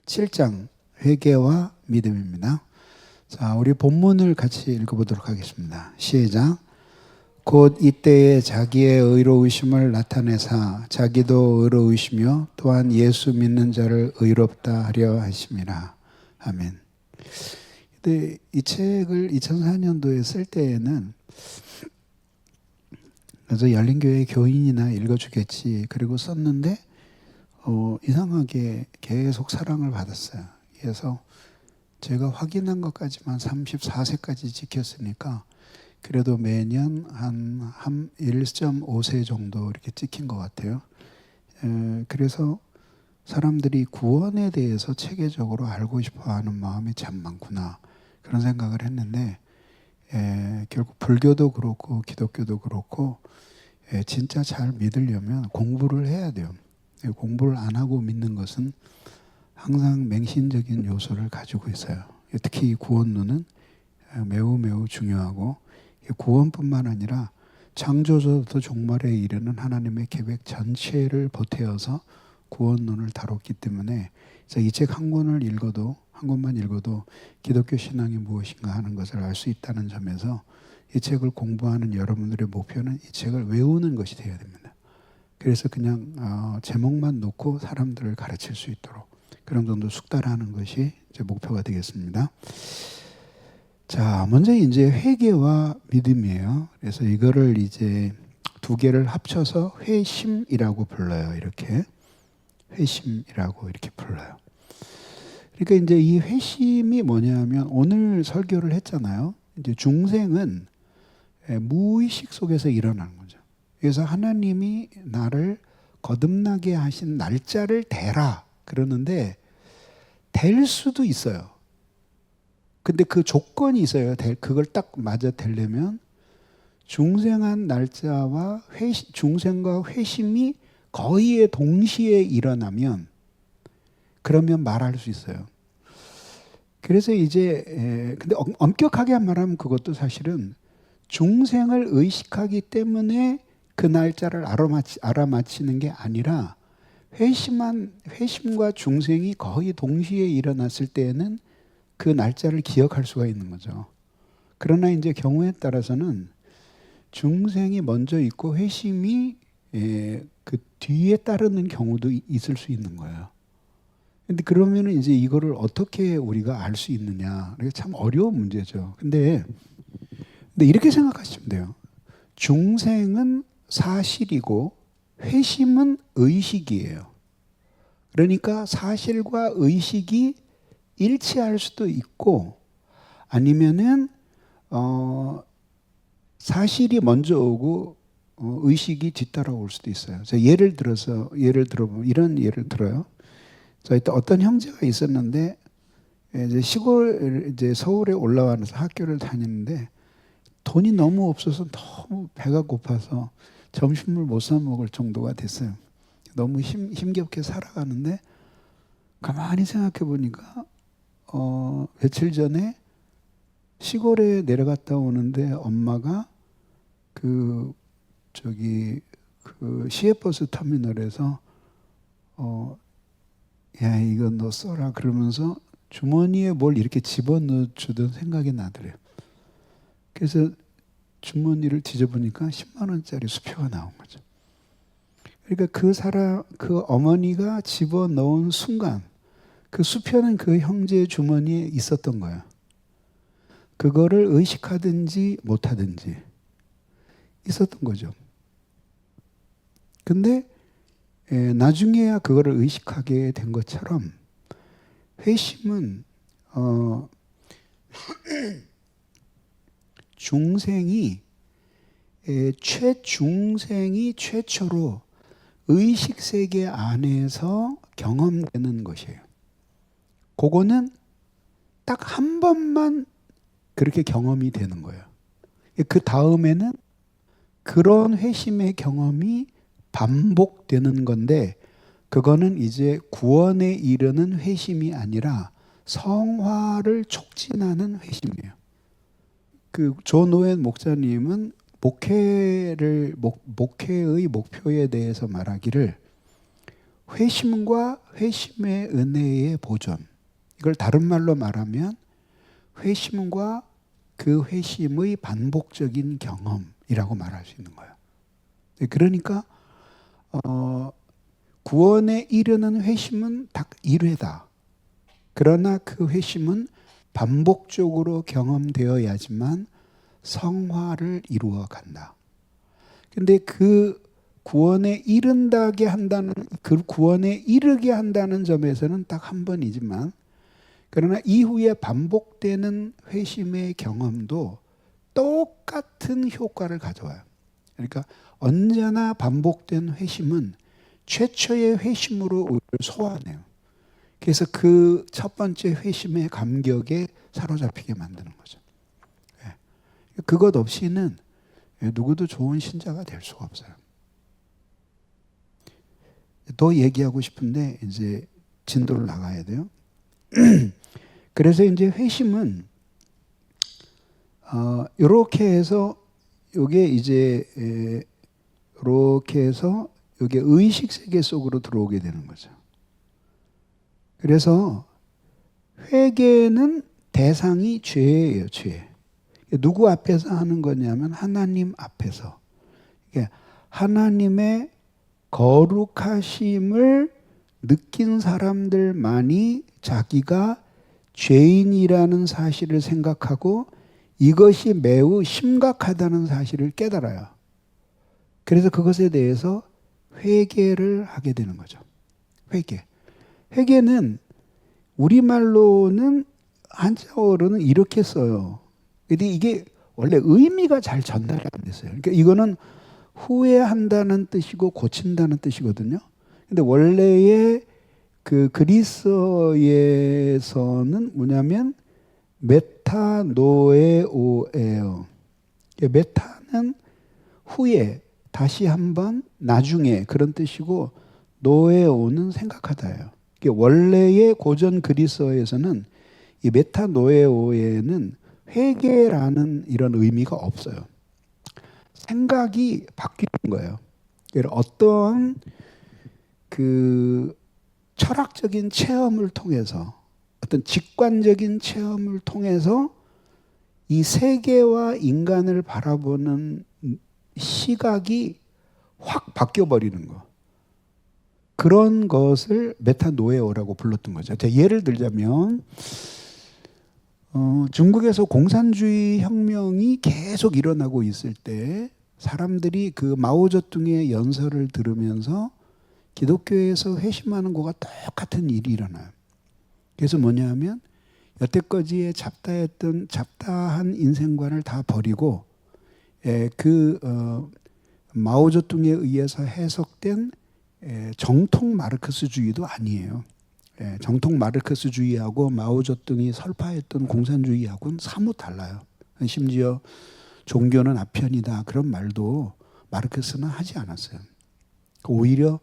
7장 회개와 믿음입니다. 자, 우리 본문을 같이 읽어보도록 하겠습니다. 시작. 곧 이때에 자기의 의로우심을 나타내사 자기도 의로우시며 또한 예수 믿는 자를 의롭다 하려 하심이라. 아멘. 근데 이 책을 2004년도에 쓸 때에는 그래서 열린교회 교인이나 읽어주겠지 그리고 썼는데 이상하게 계속 사랑을 받았어요. 그래서 제가 확인한 것까지만 34세까지 지켰으니까 그래도 매년 한 1.5세 정도 이렇게 찍힌 것 같아요. 그래서 사람들이 구원에 대해서 체계적으로 알고 싶어하는 마음이 참 많구나 그런 생각을 했는데 결국 불교도 그렇고 기독교도 그렇고 진짜 잘 믿으려면 공부를 해야 돼요. 공부를 안 하고 믿는 것은 항상 맹신적인 요소를 가지고 있어요. 특히 구원론은 매우 매우 중요하고 구원뿐만 아니라 창조주부터 종말에 이르는 하나님의 계획 전체를 보태어서 구원론을 다뤘기 때문에 이 책 한 권을 읽어도 한 권만 읽어도 기독교 신앙이 무엇인가 하는 것을 알 수 있다는 점에서 이 책을 공부하는 여러분들의 목표는 이 책을 외우는 것이 되어야 됩니다. 그래서 그냥 제목만 놓고 사람들을 가르칠 수 있도록 그런 정도 숙달하는 것이 제 목표가 되겠습니다. 자, 먼저 이제 회개와 믿음이에요. 그래서 이거를 이제 두 개를 합쳐서 회심이라고 불러요. 이렇게 회심이라고 이렇게 불러요. 그러니까 이제 이 회심이 뭐냐면 오늘 설교를 했잖아요. 이제 중생은 무의식 속에서 일어나는 거죠. 그래서 하나님이 나를 거듭나게 하신 날짜를 대라 그러는데 될 수도 있어요. 근데 그 조건이 있어요. 그걸 딱 맞아 되려면 중생한 날짜와 중생과 회심이 거의 동시에 일어나면 그러면 말할 수 있어요. 그래서 이제 근데 엄격하게 말하면 그것도 사실은 중생을 의식하기 때문에 그 날짜를 알아맞히는 게 아니라 회심과 중생이 거의 동시에 일어났을 때에는 그 날짜를 기억할 수가 있는 거죠. 그러나 이제 경우에 따라서는 중생이 먼저 있고 회심이 그 뒤에 따르는 경우도 있을 수 있는 거예요. 근데 그러면은 이제 이거를 어떻게 우리가 알 수 있느냐? 이게 참 어려운 문제죠. 근데 이렇게 생각하시면 돼요. 중생은 사실이고 회심은 의식이에요. 그러니까 사실과 의식이 일치할 수도 있고 아니면은 사실이 먼저 오고 의식이 뒤따라올 수도 있어요. 예를 들어보면 이런 예를 들어요. 어떤 형제가 있었는데 이제 서울에 올라와서 학교를 다니는데 돈이 너무 없어서 너무 배가 고파서 점심을 못 사 먹을 정도가 됐어요. 너무 힘겹게 살아가는데 가만히 생각해 보니까 며칠 전에 시골에 내려갔다 오는데 엄마가 그 시외버스 터미널에서 야 이거 너 써라 그러면서 주머니에 뭘 이렇게 집어넣어 주던 생각이 나더래요. 그래서 주머니를 뒤져보니까 10만 원짜리 수표가 나온 거죠. 그러니까 그 어머니가 집어넣은 순간 그 수표는 그 형제의 주머니에 있었던 거예요. 그거를 의식하든지 못하든지 있었던 거죠. 근데 나중에야 그거를 의식하게 된 것처럼 회심은 중생이 최초로 의식세계 안에서 경험되는 것이에요. 그거는 딱 한 번만 그렇게 경험이 되는 거예요. 그 다음에는 그런 회심의 경험이 반복되는 건데 그거는 이제 구원에 이르는 회심이 아니라 성화를 촉진하는 회심이에요. 그 존 오웬 목사님은 목회의 목표에 대해서 말하기를 회심과 회심의 은혜의 보존. 이걸 다른 말로 말하면 회심과 그 회심의 반복적인 경험이라고 말할 수 있는 거예요. 그러니까 구원에 이르는 회심은 딱 1회다. 그러나 그 회심은 반복적으로 경험되어야지만 성화를 이루어 간다. 근데 그 구원에 이른다게 한다는, 그 구원에 이르게 한다는 점에서는 딱 한 번이지만, 그러나 이후에 반복되는 회심의 경험도 똑같은 효과를 가져와요. 그러니까 언제나 반복된 회심은 최초의 회심으로 우리를 소환해요. 그래서 그 첫 번째 회심의 감격에 사로잡히게 만드는 거죠. 그것 없이는 누구도 좋은 신자가 될 수가 없어요. 더 얘기하고 싶은데 이제 진도를 나가야 돼요. 그래서 이제 회심은 이렇게 해서 이게 이제 이렇게 해서 이게 의식 세계 속으로 들어오게 되는 거죠. 그래서 회개는 대상이 죄예요, 죄. 누구 앞에서 하는 거냐면 하나님 앞에서. 하나님의 거룩하심을 느낀 사람들만이 자기가 죄인이라는 사실을 생각하고 이것이 매우 심각하다는 사실을 깨달아요. 그래서 그것에 대해서 회개를 하게 되는 거죠. 회개. 회개는 우리말로는 한자어로는 이렇게 써요. 근데 이게 원래 의미가 잘 전달이 안 됐어요. 그러니까 이거는 후회한다는 뜻이고 고친다는 뜻이거든요. 근데 원래의 그 그리스어에서는 뭐냐면 메타노에오예요. 메타는 후에, 다시 한번, 나중에 그런 뜻이고 노에오는 생각하다예요. 원래의 고전 그리스어에서는 이 메타노에오에는 회개라는 이런 의미가 없어요. 생각이 바뀌는 거예요. 어떠한 그 철학적인 체험을 통해서, 어떤 직관적인 체험을 통해서 이 세계와 인간을 바라보는 시각이 확 바뀌어버리는 거. 그런 것을 메타노에오라고 불렀던 거죠. 예를 들자면 중국에서 공산주의 혁명이 계속 일어나고 있을 때 사람들이 그 마오쩌둥의 연설을 들으면서 기독교에서 회심하는 것과 똑같은 일이 일어나요. 그래서 뭐냐 하면 여태까지의 잡다한 인생관을 다 버리고 마오쩌둥에 의해서 해석된 정통 마르크스주의도 아니에요. 정통 마르크스주의하고 마오쩌둥이 설파했던 공산주의하고는 사뭇 달라요. 심지어 종교는 아편이다 그런 말도 마르크스는 하지 않았어요. 오히려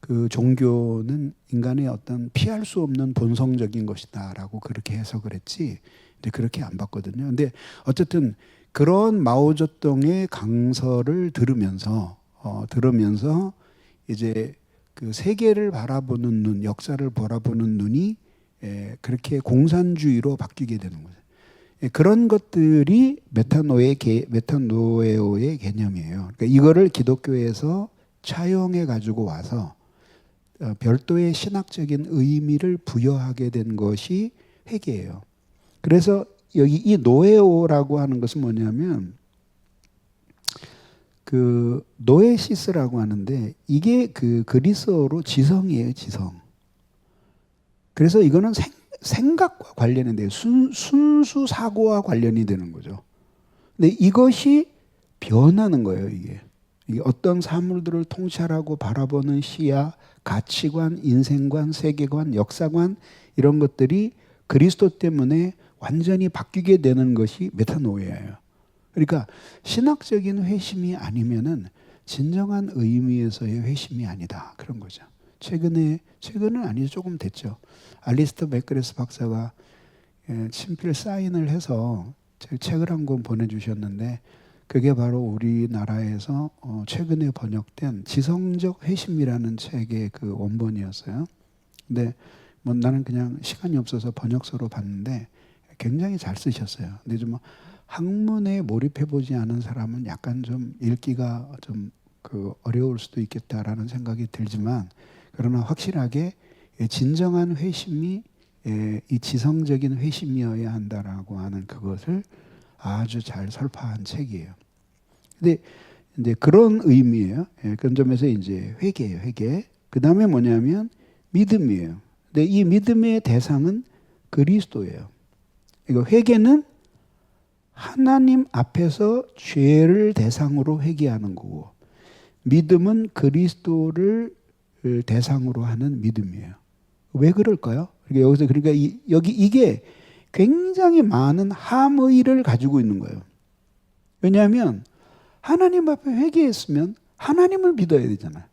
그 종교는 인간의 어떤 피할 수 없는 본성적인 것이다라고 그렇게 해석을 했지, 근데 그렇게 안 봤거든요. 근데 어쨌든 그런 마오쩌둥의 강설을 들으면서 이제 그 세계를 바라보는 눈, 역사를 바라보는 눈이 그렇게 공산주의로 바뀌게 되는 거죠. 그런 것들이 메타노에오의 개념이에요. 그러니까 이거를 기독교에서 차용해 가지고 와서 별도의 신학적인 의미를 부여하게 된 것이 회개예요. 그래서 여기 이 노에오라고 하는 것은 뭐냐면 그 노에시스라고 하는데 이게 그 그리스어로 지성이에요, 지성. 그래서 이거는 생각과 관련이 돼요. 순수 사고와 관련이 되는 거죠. 근데 이것이 변하는 거예요, 이게. 이게 어떤 사물들을 통찰하고 바라보는 시야, 가치관, 인생관, 세계관, 역사관 이런 것들이 그리스도 때문에 완전히 바뀌게 되는 것이 메타노이아예요. 그러니까 신학적인 회심이 아니면은 진정한 의미에서의 회심이 아니다. 그런 거죠. 최근은 아니죠. 조금 됐죠. 알리스터 맥그레스 박사가 친필 사인을 해서 책을 한 권 보내주셨는데 그게 바로 우리나라에서 최근에 번역된 지성적 회심이라는 책의 그 원본이었어요. 근데 뭐 나는 그냥 시간이 없어서 번역서로 봤는데 굉장히 잘 쓰셨어요. 근데 좀 학문에 몰입해 보지 않은 사람은 약간 좀 읽기가 좀 그 어려울 수도 있겠다라는 생각이 들지만, 그러나 확실하게 진정한 회심이 이 지성적인 회심이어야 한다라고 하는 그것을 아주 잘 설파한 책이에요. 근데 이제 그런 의미예요. 그런 점에서 이제 회개예요, 회개. 그 다음에 뭐냐면 믿음이에요. 근데 이 믿음의 대상은 그리스도예요. 이거 회개는 하나님 앞에서 죄를 대상으로 회개하는 거고, 믿음은 그리스도를 대상으로 하는 믿음이에요. 왜 그럴까요? 여기서 그러니까 여기 이게 굉장히 많은 함의를 가지고 있는 거예요. 왜냐하면 하나님 앞에 회개했으면 하나님을 믿어야 되잖아요.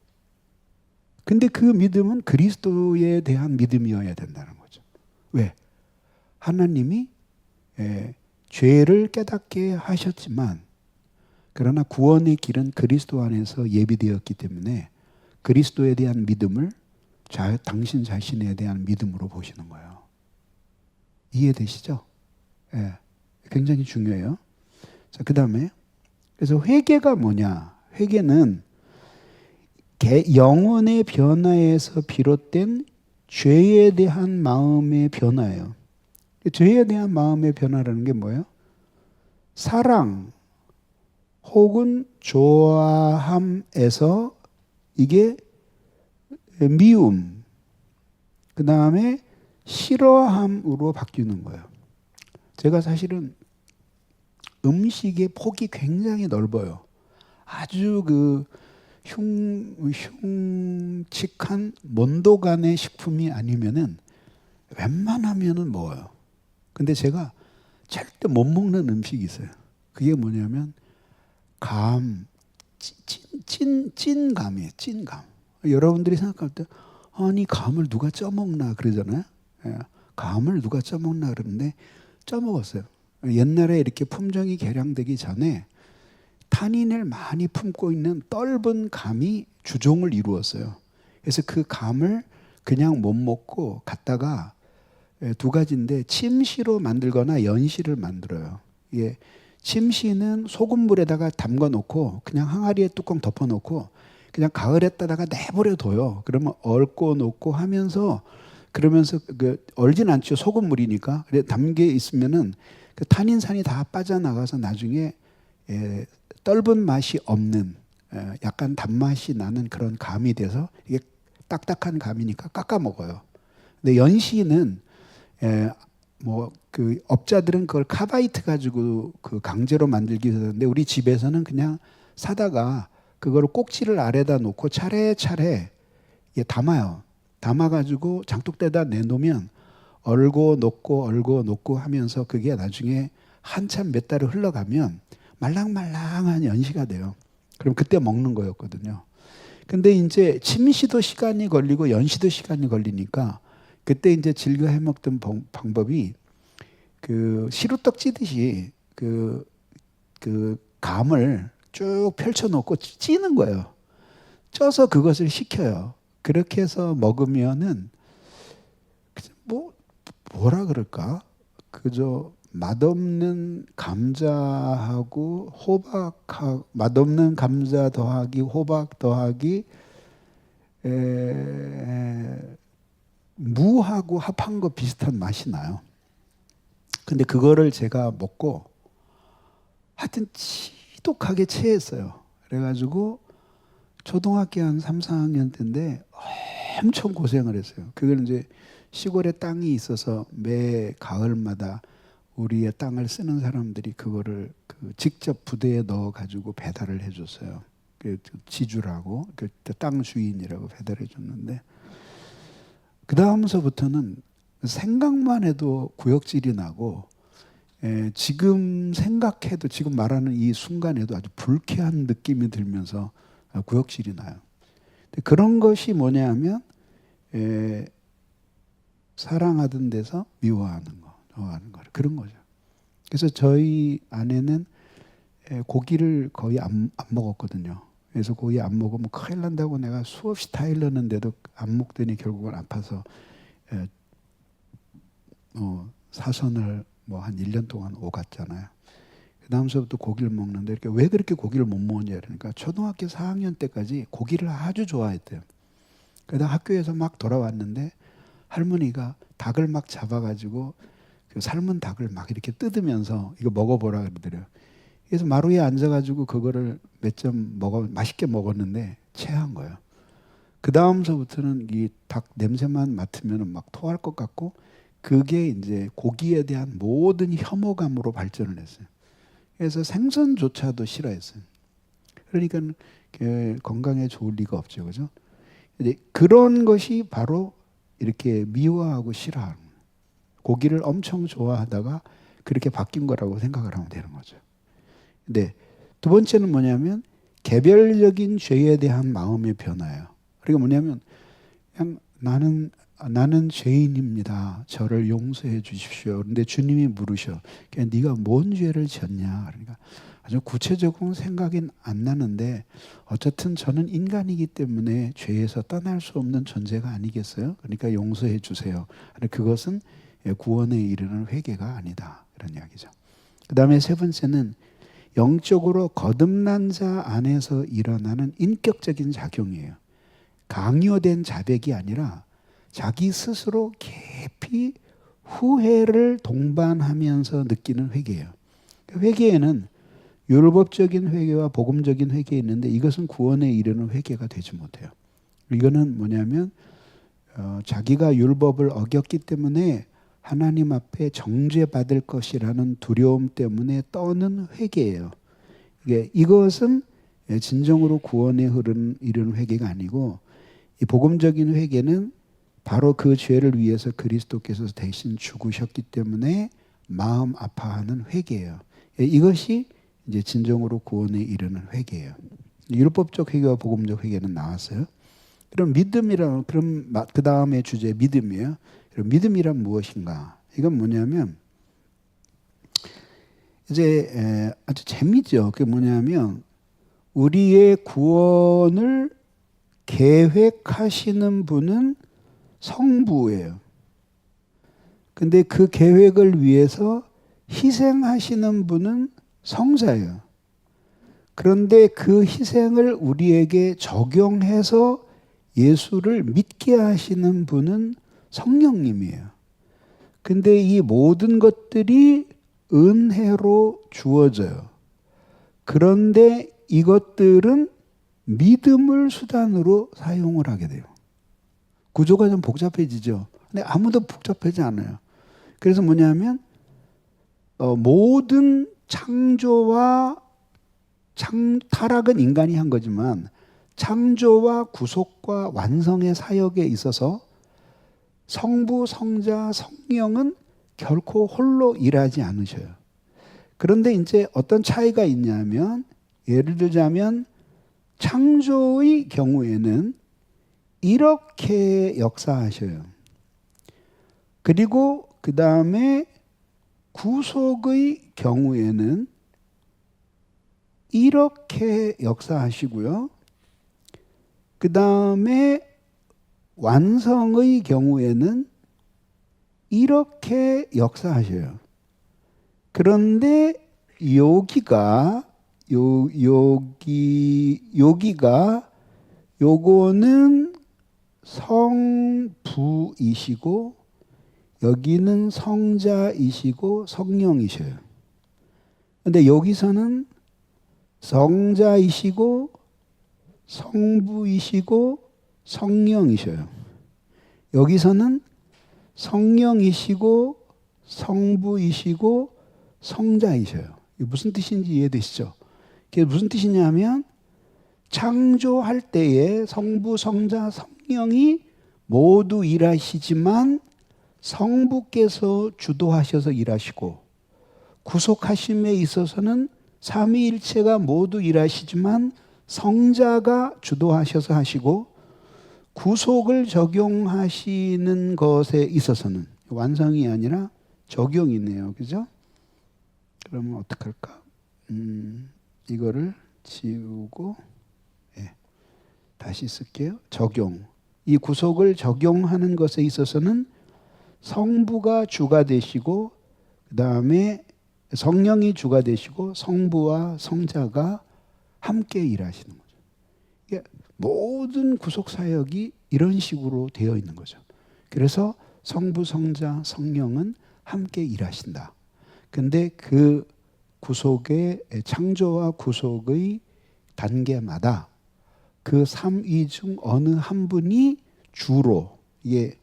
근데 그 믿음은 그리스도에 대한 믿음이어야 된다는 거죠. 왜? 하나님이 죄를 깨닫게 하셨지만, 그러나 구원의 길은 그리스도 안에서 예비되었기 때문에 그리스도에 대한 믿음을 당신 자신에 대한 믿음으로 보시는 거예요. 이해되시죠? 예, 굉장히 중요해요. 자, 그 다음에 그래서 회개가 뭐냐? 회개는 영혼의 변화에서 비롯된 죄에 대한 마음의 변화예요. 죄에 대한 마음의 변화라는 게 뭐예요? 사랑 혹은 좋아함에서 이게 미움, 그 다음에 싫어함으로 바뀌는 거예요. 제가 사실은 음식의 폭이 굉장히 넓어요. 아주 그 흉측한 mon도간의 식품이 아니면은 웬만하면은 먹어요. 근데 제가 절대 못 먹는 음식이 있어요. 그게 뭐냐면 찐감이에요. 찐감. 여러분들이 생각할 때 아니 감을 누가 쪄먹나 그러잖아요. 감을 누가 쪄먹나 그러는데 쪄먹었어요. 옛날에 이렇게 품종이 개량되기 전에 탄닌을 많이 품고 있는 떫은 감이 주종을 이루었어요. 그래서 그 감을 그냥 못 먹고 갖다가 두 가지인데 침시로 만들거나 연시를 만들어요. 이게 침시는 소금물에다가 담가 놓고 그냥 항아리에 뚜껑 덮어 놓고 그냥 가을에다가 내버려 둬요. 그러면 얽고 놓고 하면서 그러면서 얼진 않죠. 소금물이니까. 그래 담겨 있으면은 그 탄닌산이 다 빠져나가서 나중에 떫은 맛이 없는 약간 단맛이 나는 그런 감이 돼서 이게 딱딱한 감이니까 깎아 먹어요. 근데 연시는 뭐 그 업자들은 그걸 카바이트 가지고 그 강제로 만들기 하는데 우리 집에서는 그냥 사다가 그거를 꼭지를 아래다 놓고 차례차례 담아요. 담아가지고 장독대에다 내놓으면 얼고 녹고 하면서 그게 나중에 한참 몇 달을 흘러가면 말랑말랑한 연시가 돼요. 그럼 그때 먹는 거였거든요. 근데 이제 침시도 시간이 걸리고 연시도 시간이 걸리니까 그때 이제 즐겨 해먹던 방법이 그 시루떡 찌듯이 그 감을 쭉 펼쳐놓고 찌는 거예요. 쪄서 그것을 식혀요. 그렇게 해서 먹으면은 뭐라 그럴까? 그저 맛없는 감자하고 맛없는 감자 더하기 호박 더하기 무하고 합한 거 비슷한 맛이 나요. 근데 그거를 제가 먹고 하여튼 지독하게 체했어요. 그래가지고 초등학교 한 3, 4학년 때인데 엄청 고생을 했어요. 그걸 이제 시골에 땅이 있어서 매 가을마다 우리의 땅을 쓰는 사람들이 그거를 직접 부대에 넣어가지고 배달을 해줬어요. 지주라고, 땅 주인이라고 배달해 줬는데, 그 다음서부터는 생각만 해도 구역질이 나고, 지금 생각해도 지금 말하는 이 순간에도 아주 불쾌한 느낌이 들면서 구역질이 나요. 그런 것이 뭐냐 하면 사랑하던 데서 미워하는 거, 좋아하는 거, 그런 거죠. 그래서 저희 아내는 고기를 거의 안 먹었거든요. 그래서 고기 안 먹으면 큰일 난다고 내가 수없이 타일렀는데도 안 먹더니 결국은 아파서 사선을 뭐 한 1년 동안 오갔잖아요. 그 다음서부터 고기를 먹는데 이렇게 왜 그렇게 고기를 못 먹었냐 그러니까 초등학교 4학년 때까지 고기를 아주 좋아했대요. 그러다 학교에서 막 돌아왔는데 할머니가 닭을 막 잡아가지고 그 삶은 닭을 막 이렇게 뜯으면서 이거 먹어보라 그러더래요. 그래서 마루에 앉아가지고 그거를 몇 점 맛있게 먹었는데 체한 거예요. 그 다음서부터는 이 닭 냄새만 맡으면 막 토할 것 같고 그게 이제 고기에 대한 모든 혐오감으로 발전을 했어요. 그래서 생선조차도 싫어했어요. 그러니까 건강에 좋을 리가 없죠, 그죠? 근데 그런 것이 바로 이렇게 미워하고 싫어하는 거예요. 고기를 엄청 좋아하다가 그렇게 바뀐 거라고 생각을 하면 되는 거죠. 근데 두 번째는 뭐냐면 개별적인 죄에 대한 마음의 변화예요. 그러니까 뭐냐면 그냥 나는 죄인입니다. 저를 용서해 주십시오. 그런데 주님이 물으셔. 그냥 네가 뭔 죄를 졌냐? 그러니까 아주 구체적으로 생각이 안 나는데 어쨌든 저는 인간이기 때문에 죄에서 떠날 수 없는 존재가 아니겠어요? 그러니까 용서해 주세요. 그것은 구원에 이르는 회개가 아니다. 그런 이야기죠. 그 다음에 세 번째는 영적으로 거듭난 자 안에서 일어나는 인격적인 작용이에요. 강요된 자백이 아니라 자기 스스로 깊이 후회를 동반하면서 느끼는 회개예요. 회개에는 율법적인 회개와 복음적인 회개 있는데 이것은 구원에 이르는 회개가 되지 못해요. 이거는 뭐냐면 자기가 율법을 어겼기 때문에 하나님 앞에 정죄받을 것이라는 두려움 때문에 떠는 회개예요. 이것은 진정으로 구원에 이르는 회개가 아니고 이 복음적인 회개는 바로 그 죄를 위해서 그리스도께서 대신 죽으셨기 때문에 마음 아파하는 회개예요. 이것이 이제 진정으로 구원에 이르는 회개예요. 율법적 회개와 복음적 회개는 나왔어요. 그럼 그럼 그 다음에 주제 믿음이에요. 그럼 믿음이란 무엇인가? 이건 뭐냐면 이제 아주 재미죠. 그게 뭐냐면 우리의 구원을 계획하시는 분은 성부예요. 근데 그 계획을 위해서 희생하시는 분은 성자예요. 그런데 그 희생을 우리에게 적용해서 예수를 믿게 하시는 분은 성령님이에요. 근데 이 모든 것들이 은혜로 주어져요. 그런데 이것들은 믿음을 수단으로 사용을 하게 돼요. 구조가 좀 복잡해지죠. 근데 아무도 복잡하지 않아요. 그래서 뭐냐면 모든 창조와 타락은 인간이 한 거지만 창조와 구속과 완성의 사역에 있어서 성부, 성자, 성령은 결코 홀로 일하지 않으셔요. 그런데 이제 어떤 차이가 있냐면 예를 들자면 창조의 경우에는 이렇게 역사하셔요. 그리고 그 다음에 구속의 경우에는 이렇게 역사하시고요. 그 다음에 완성의 경우에는 이렇게 역사하셔요. 그런데 요거는 성부이시고 여기는 성자이시고 성령이셔요. 근데 여기서는 성자이시고 성부이시고 성령이셔요. 여기서는 성령이시고 성부이시고 성자이셔요. 이게 무슨 뜻인지 이해되시죠? 그게 무슨 뜻이냐면 창조할 때에 성부, 성자, 성령이 모두 일하시지만 성부께서 주도하셔서 일하시고 구속하심에 있어서는 삼위일체가 모두 일하시지만 성자가 주도하셔서 하시고 구속을 적용하시는 것에 있어서는 완성이 아니라 적용이네요. 그죠? 그러면 어떡할까? 이거를 지우고 다시 쓸게요. 적용. 이 구속을 적용하는 것에 있어서는 성부가 주가 되시고 그 다음에 성령이 주가 되시고 성부와 성자가 함께 일하시는 거죠. 이게 모든 구속 사역이 이런 식으로 되어 있는 거죠. 그래서 성부, 성자, 성령은 함께 일하신다. 근데 그 구속의 창조와 구속의 단계마다 그 삼위 중 어느 한 분이 주로 이게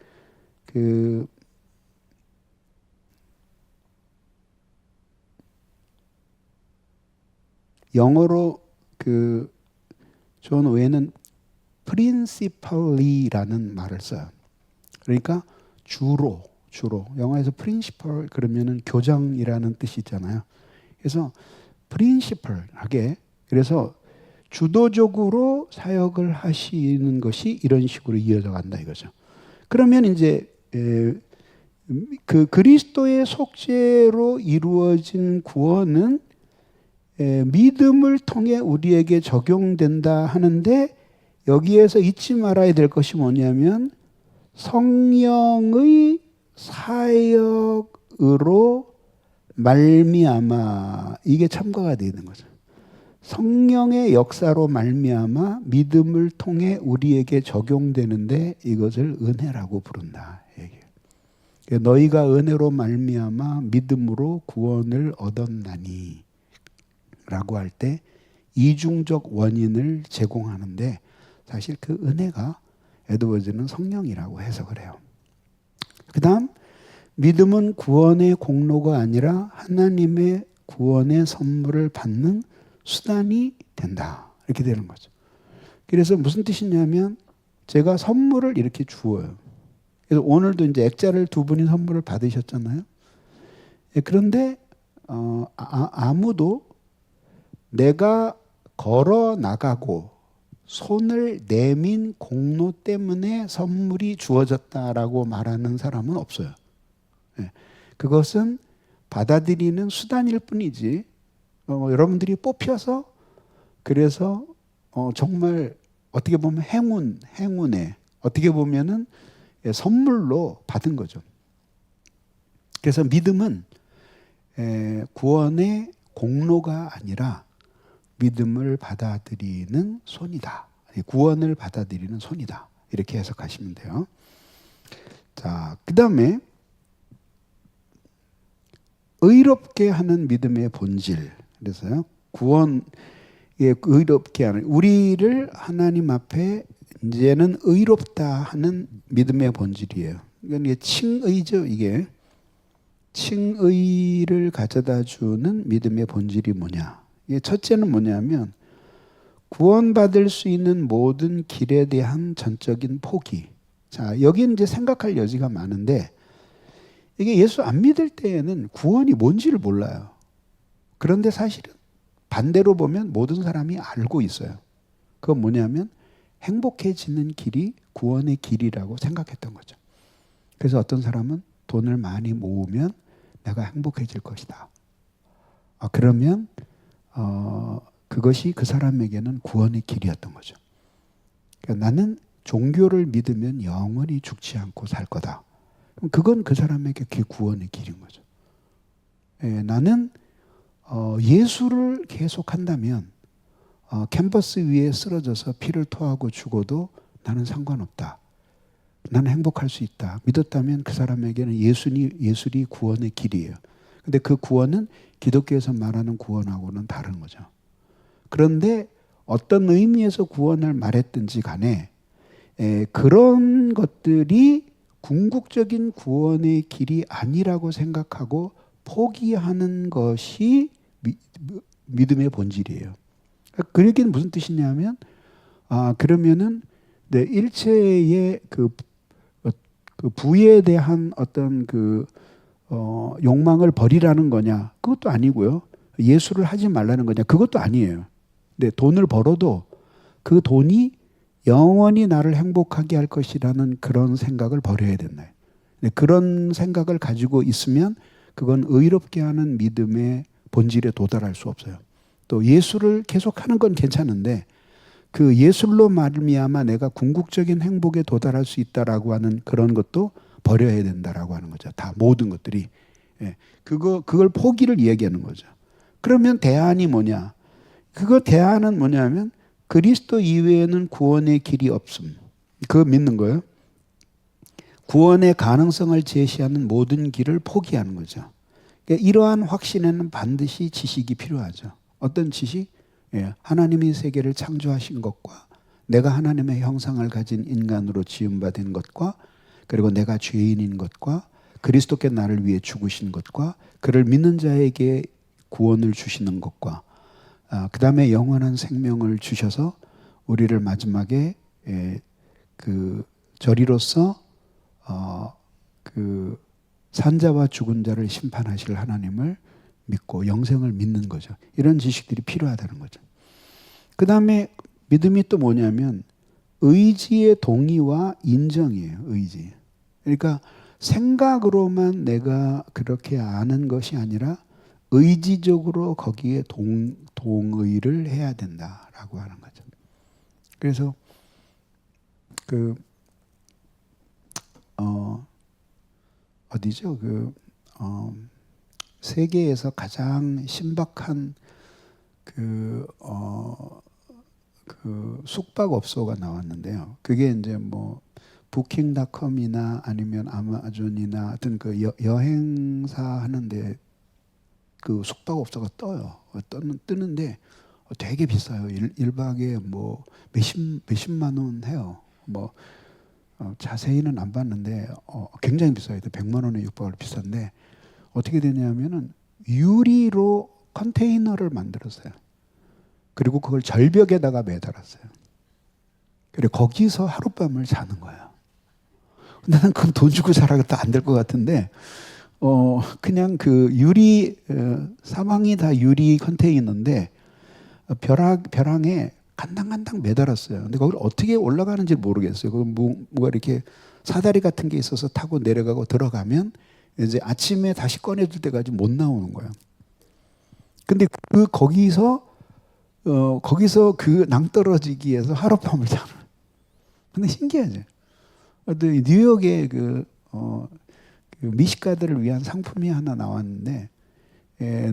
그 영어로 그 존 오웬은 principally라는 말을 써요. 그러니까 주로 영어에서 principal 그러면은 교장이라는 뜻이 있잖아요. 그래서 principal하게 그래서 주도적으로 사역을 하시는 것이 이런 식으로 이어져 간다 이거죠. 그러면 이제 그 그리스도의 속죄로 이루어진 구원은 믿음을 통해 우리에게 적용된다 하는데 여기에서 잊지 말아야 될 것이 뭐냐면 성령의 사역으로 말미암아 이게 첨가가 되어 있는 거죠. 성령의 역사로 말미암아 믿음을 통해 우리에게 적용되는데 이것을 은혜라고 부른다. 너희가 은혜로 말미암아 믿음으로 구원을 얻었나니 라고 할 때 이중적 원인을 제공하는데 사실 그 은혜가 에드워즈는 성령이라고 해석을 해요. 그 다음 믿음은 구원의 공로가 아니라 하나님의 구원의 선물을 받는 수단이 된다. 이렇게 되는 거죠. 그래서 무슨 뜻이냐면 제가 선물을 이렇게 주어요. 그래서 오늘도 이제 액자를 두 분이 선물을 받으셨잖아요. 그런데 아무도 내가 걸어 나가고 손을 내민 공로 때문에 선물이 주어졌다라고 말하는 사람은 없어요. 그것은 받아들이는 수단일 뿐이지 여러분들이 뽑혀서 그래서 정말 어떻게 보면 행운에 어떻게 보면은 선물로 받은 거죠. 그래서 믿음은 구원의 공로가 아니라 믿음을 받아들이는 손이다. 구원을 받아들이는 손이다. 이렇게 해석하시면 돼요. 자, 그 다음에 의롭게 하는 믿음의 본질. 그래서요, 구원에 의롭게 하는 우리를 하나님 앞에 이제는 의롭다 하는 믿음의 본질이에요. 이건 칭의죠. 이게 칭의를 가져다 주는 믿음의 본질이 뭐냐? 첫째는 뭐냐면 구원받을 수 있는 모든 길에 대한 전적인 포기. 자, 여기 이제 생각할 여지가 많은데 이게 예수 안 믿을 때에는 구원이 뭔지를 몰라요. 그런데 사실은 반대로 보면 모든 사람이 알고 있어요. 그건 뭐냐면 행복해지는 길이 구원의 길이라고 생각했던 거죠. 그래서 어떤 사람은 돈을 많이 모으면 내가 행복해질 것이다. 그러면 그것이 그 사람에게는 구원의 길이었던 거죠. 그러니까 나는 종교를 믿으면 영원히 죽지 않고 살 거다. 그럼 그건 그 사람에게 그게 구원의 길인 거죠. 나는 예수를 계속한다면 캔버스 위에 쓰러져서 피를 토하고 죽어도 나는 상관없다. 나는 행복할 수 있다. 믿었다면 그 사람에게는 예술이 구원의 길이에요. 근데 그 구원은 기독교에서 말하는 구원하고는 다른 거죠. 그런데 어떤 의미에서 구원을 말했든지 간에 그런 것들이 궁극적인 구원의 길이 아니라고 생각하고 포기하는 것이 믿음의 본질이에요. 그 얘기는 무슨 뜻이냐면 그러면은 일체의 그 부에 대한 어떤 욕망을 버리라는 거냐? 그것도 아니고요. 예술을 하지 말라는 거냐? 그것도 아니에요. 근데 돈을 벌어도 그 돈이 영원히 나를 행복하게 할 것이라는 그런 생각을 버려야 된다. 그런 생각을 가지고 있으면 그건 의롭게 하는 믿음의 본질에 도달할 수 없어요. 또 예술을 계속하는 건 괜찮은데 그 예술로 말미암아 내가 궁극적인 행복에 도달할 수 있다라고 하는 그런 것도 버려야 된다라고 하는 거죠. 다 모든 것들이. 예. 그걸 포기를 얘기하는 거죠. 그러면 대안이 뭐냐? 대안은 뭐냐면 그리스도 이외에는 구원의 길이 없음. 그거 믿는 거예요. 구원의 가능성을 제시하는 모든 길을 포기하는 거죠. 그러니까 이러한 확신에는 반드시 지식이 필요하죠. 어떤 지식? 예, 하나님이 세계를 창조하신 것과 내가 하나님의 형상을 가진 인간으로 지음받은 것과 그리고 내가 죄인인 것과 그리스도께 나를 위해 죽으신 것과 그를 믿는 자에게 구원을 주시는 것과 그 다음에 영원한 생명을 주셔서 우리를 마지막에 그 저리로서 그 산자와 죽은 자를 심판하실 하나님을 믿고 영생을 믿는 거죠. 이런 지식들이 필요하다는 거죠. 그 다음에 믿음이 또 뭐냐면 의지의 동의와 인정이에요. 의지. 그러니까 생각으로만 내가 그렇게 아는 것이 아니라 의지적으로 거기에 동의를 해야 된다라고 하는 거죠. 그래서 어디죠? 세계에서 가장 신박한 그 숙박업소가 나왔는데요. 그게 이제 뭐 부킹닷컴이나 아니면 아마존이나 하여튼 그 여행사 하는데 그 숙박업소가 떠요. 뜨는데 되게 비싸요. 1박에 뭐 몇십만 원 해요. 뭐 자세히는 안 봤는데 굉장히 비싸요. 100만 원에 육박을 비싼데 어떻게 되냐면은 유리로 컨테이너를 만들었어요. 그리고 그걸 절벽에다가 매달았어요. 그리고 거기서 하룻밤을 자는 거예요. 나는 그럼 돈 주고 자라겠다 안 될 것 같은데 그냥 그 유리 사방이 다 유리 컨테이너인데 벼랑에 간당간당 매달았어요. 근데 거기를 어떻게 올라가는지 모르겠어요. 뭐가 이렇게 사다리 같은 게 있어서 타고 내려가고 들어가면 이제 아침에 다시 꺼내줄 때까지 못 나오는 거예요. 근데 거기서 그 낭떠러지기에서 하룻밤을 자는. 근데 신기하죠. 뉴욕에 그 미식가들을 위한 상품이 하나 나왔는데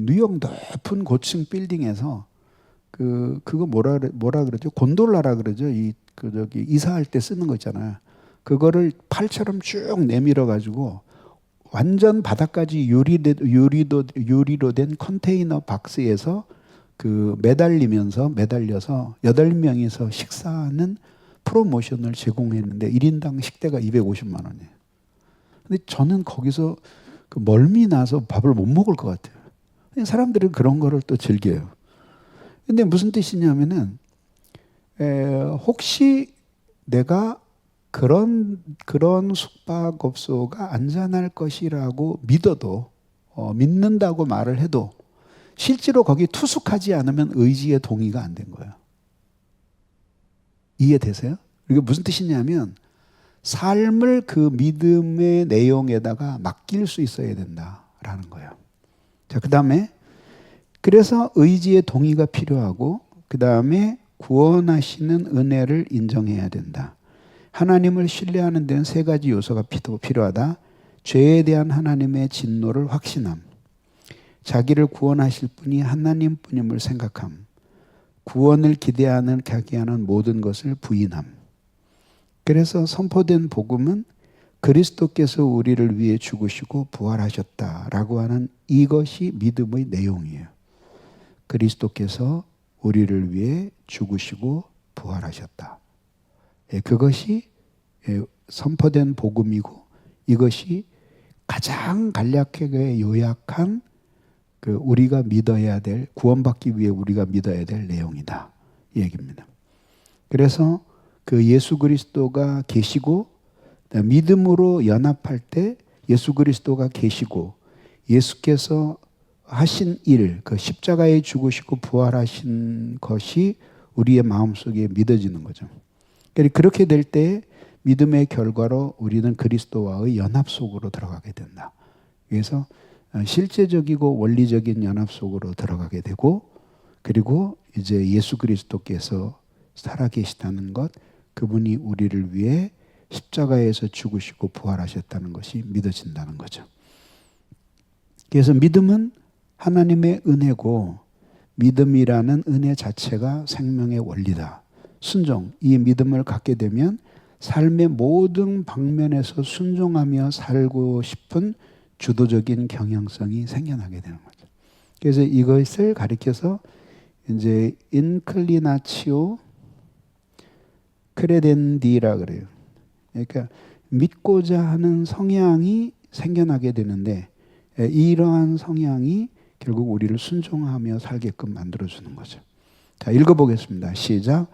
뉴욕 높은 고층 빌딩에서 그거 뭐라 그러죠? 곤돌라라 그러죠. 저기 이사할 때 쓰는 거 있잖아요. 그거를 팔처럼 쭉 내밀어 가지고 완전 바닥까지 유리로 된 컨테이너 박스에서 매달려서 8명이서 식사하는 프로모션을 제공했는데 1인당 식대가 250만 원이에요. 근데 저는 거기서 멀미 나서 밥을 못 먹을 것 같아요. 사람들은 그런 거를 또 즐겨요. 근데 무슨 뜻이냐면은 혹시 내가 그런 숙박업소가 안전할 것이라고 믿어도 믿는다고 말을 해도 실제로 거기 투숙하지 않으면 의지의 동의가 안 된 거예요. 이해되세요? 이게 무슨 뜻이냐면 삶을 그 믿음의 내용에다가 맡길 수 있어야 된다라는 거예요. 자, 그다음에 그래서 의지의 동의가 필요하고 그다음에 구원하시는 은혜를 인정해야 된다. 하나님을 신뢰하는 데는 3가지 요소가 필요하다. 죄에 대한 하나님의 진노를 확신함. 자기를 구원하실 분이 하나님뿐임을 생각함. 구원을 기대하는 하는 모든 것을 부인함. 그래서 선포된 복음은 그리스도께서 우리를 위해 죽으시고 부활하셨다라고 하는 이것이 믿음의 내용이에요. 그리스도께서 우리를 위해 죽으시고 부활하셨다. 그것이 선포된 복음이고 이것이 가장 간략하게 요약한 우리가 믿어야 될 구원받기 위해 우리가 믿어야 될 내용이다 이 얘기입니다. 그래서 예수 그리스도가 계시고 믿음으로 연합할 때 예수 그리스도가 계시고 예수께서 하신 일, 십자가에 죽으시고 부활하신 것이 우리의 마음속에 믿어지는 거죠. 그렇게 될 때 믿음의 결과로 우리는 그리스도와의 연합 속으로 들어가게 된다. 그래서 실제적이고 원리적인 연합 속으로 들어가게 되고 그리고 이제 예수 그리스도께서 살아계시다는 것, 그분이 우리를 위해 십자가에서 죽으시고 부활하셨다는 것이 믿어진다는 거죠. 그래서 믿음은 하나님의 은혜고, 믿음이라는 은혜 자체가 생명의 원리다. 순종, 이 믿음을 갖게 되면 삶의 모든 방면에서 순종하며 살고 싶은 주도적인 경향성이 생겨나게 되는 거죠. 그래서 이것을 가리켜서 이제 인클리나치오 크레덴디라 그래요. 그러니까 믿고자 하는 성향이 생겨나게 되는데, 이러한 성향이 결국 우리를 순종하며 살게끔 만들어주는 거죠. 자, 읽어보겠습니다. 시작.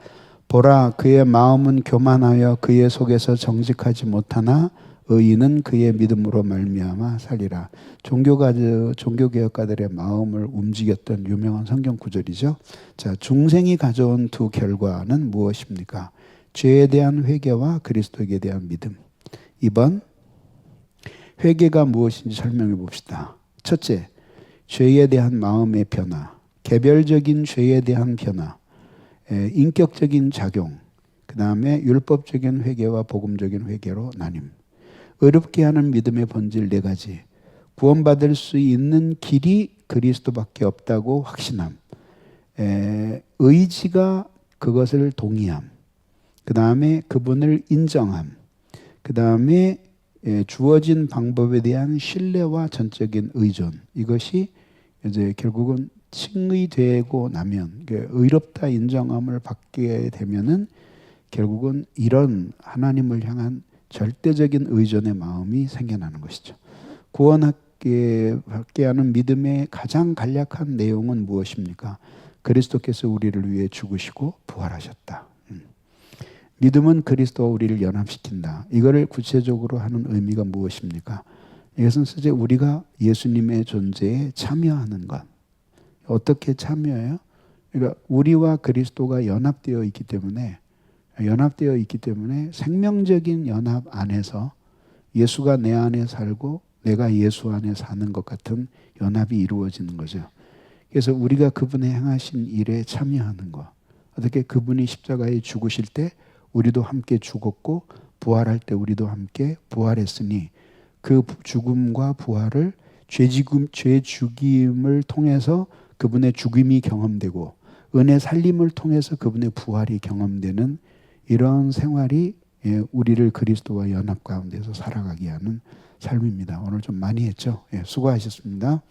보라, 그의 마음은 교만하여 그의 속에서 정직하지 못하나 의인은 그의 믿음으로 말미암아 살리라. 종교개혁가들의 마음을 움직였던 유명한 성경 구절이죠. 자, 중생이 가져온 두 결과는 무엇입니까? 죄에 대한 회개와 그리스도에게 대한 믿음. 2번, 회개가 무엇인지 설명해 봅시다. 첫째, 죄에 대한 마음의 변화, 개별적인 죄에 대한 변화, 인격적인 작용, 그 다음에 율법적인 회개와 복음적인 회개로 나뉨. 어렵게 하는 믿음의 본질 4가지. 구원받을 수 있는 길이 그리스도밖에 없다고 확신함. 의지가 그것을 동의함. 그 다음에 그분을 인정함. 그 다음에 주어진 방법에 대한 신뢰와 전적인 의존. 이것이 이제 결국은 칭의되고 나면, 의롭다 인정함을 받게 되면은 결국은 이런 하나님을 향한 절대적인 의존의 마음이 생겨나는 것이죠. 구원받게 하는 믿음의 가장 간략한 내용은 무엇입니까? 그리스도께서 우리를 위해 죽으시고 부활하셨다. 믿음은 그리스도와 우리를 연합시킨다. 이거를 구체적으로 하는 의미가 무엇입니까? 이것은 실제 우리가 예수님의 존재에 참여하는 것. 어떻게 참여해요? 그러니까 우리와 그리스도가 연합되어 있기 때문에 생명적인 연합 안에서 예수가 내 안에 살고 내가 예수 안에 사는 것 같은 연합이 이루어지는 거죠. 그래서 우리가 그분의 행하신 일에 참여하는 것. 어떻게 그분이 십자가에 죽으실 때 우리도 함께 죽었고 부활할 때 우리도 함께 부활했으니 그 죽음과 부활을 죄 죽임을 통해서 그분의 죽임이 경험되고 은혜 살림을 통해서 그분의 부활이 경험되는 이런 생활이 우리를 그리스도와 연합 가운데서 살아가게 하는 삶입니다. 오늘 좀 많이 했죠? 수고하셨습니다.